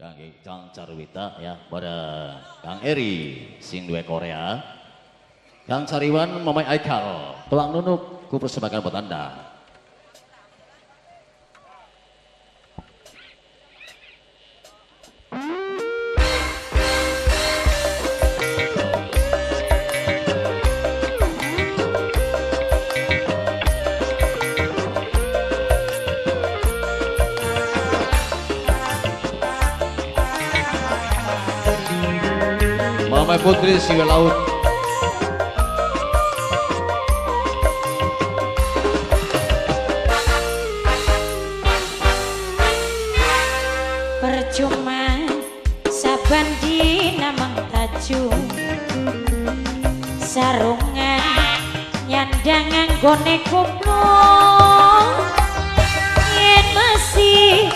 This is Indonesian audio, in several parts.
Kang Carwita ya pada Kang Eri sing duwe Korea. Kang Sariwan Mamai Aikal tulang nunuk ku persembahan buat Anda. Mamai Putri Siwa Laut. Percuma saban dina mangtaju sarungan nyandang anggone kuplung yen masih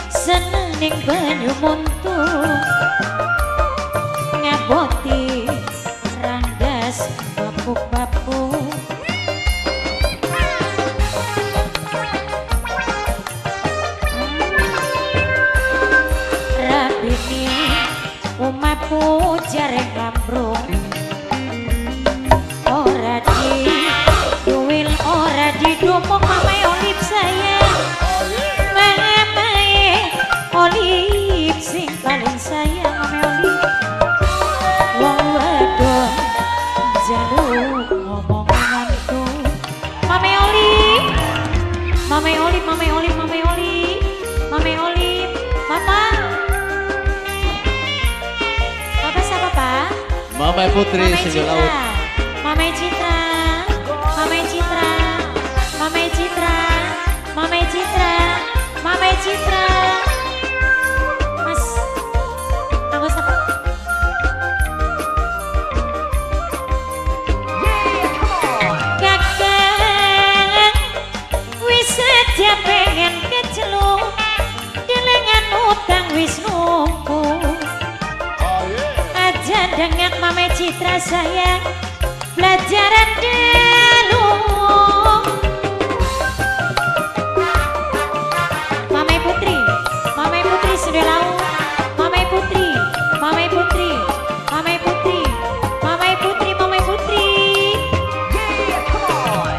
seneng ning banyu muntung ngaboti ranggas bapuk-bapuk rabini umaku jareng lambrung ora di duwil ora didumuk mamai olip sayang mamai olip sing paling sayang mamai olip wong wedok jaluk ngomonganku mamai olip mamai olip mamai olip mamai olip mamai olip mama papa siapa pak Mamai Putri Siwa Laut. Mamai Citra Mamai Citra Mamai Citra Mamai Citra Mamai Citra mas aku siapa kakak wis sedia pengen keceluk delengan utang wis nunggu aja dengan Mamai Citra sayang pelajaran dulu Mamai Putri sudah laut Mamai Putri Mamai Putri Mamai Putri Mamai Putri Mamai Putri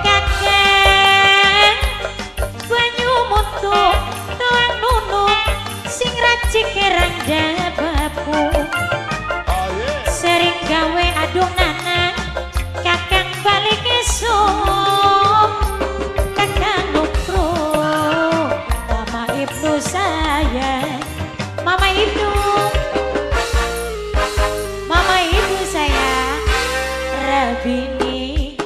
kakak banyu mutu tuang nunuk sing racik kerang dabapu sering gawe adonan kakang balik esok kakang nukro mama ibnu saya mama ibnu saya rabini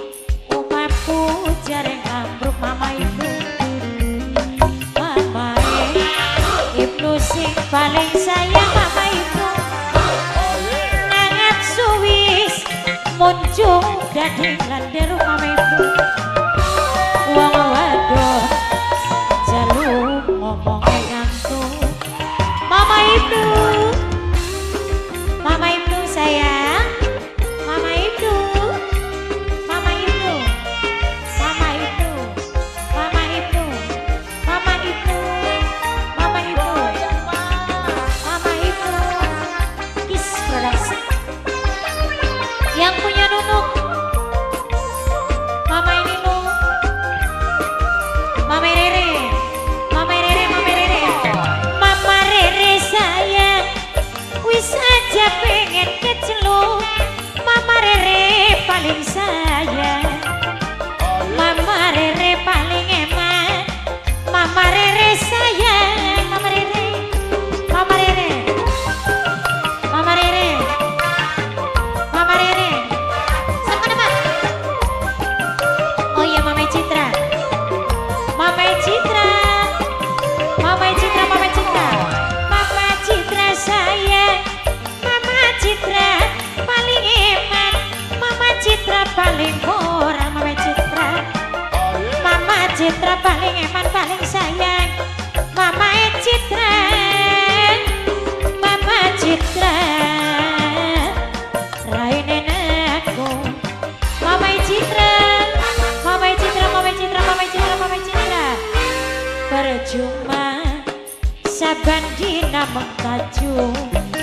umatku jareng ambruk mama ibnu sing paling sayang mama ibnu nangat suwis muncul dadi landeru mama ibnu wong wadon jaluk ngomong ngantuk mama ibnu sayang mama ibnu mama ibnu mama ibnu mama ibnu mama ibnu mama ibnu mama ibnu Kiss Production yang punya nunuk mama Rina mengkaju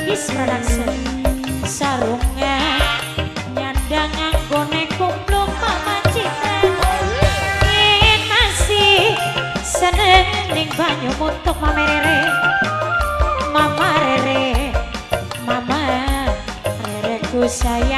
Is production sarungan nyandang anggone kumplung Mama Citra yen masih seneng ning banyu untuk Mama Rere Mama Rere Mama Rere ku sayang